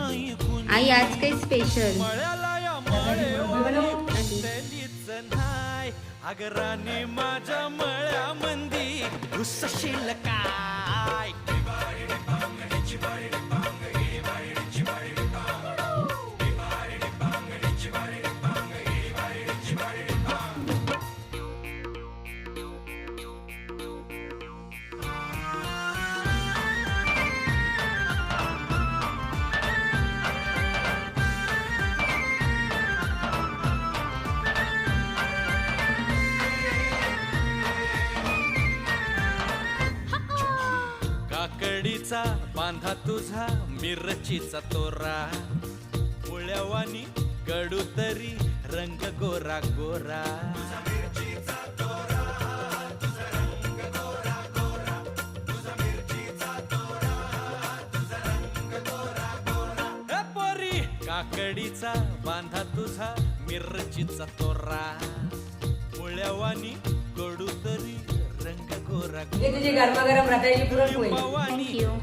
आई आज काही स्पेशल अगराने माझ्या मळ्यामंदी घुसशील काय. काकडीचा बांधा तुझा मिरचीचा तोरा, पोळ्यावानी कडू तरी रंग गोरा गोरा. पोरी काकडीचा बांधा तुझा मिरचीचा तोरा, पोळ्यावानी कडू तरी रंग गोरा तुझी गरमागरम रताळ्याची पुरणपोळी. थँक्यू.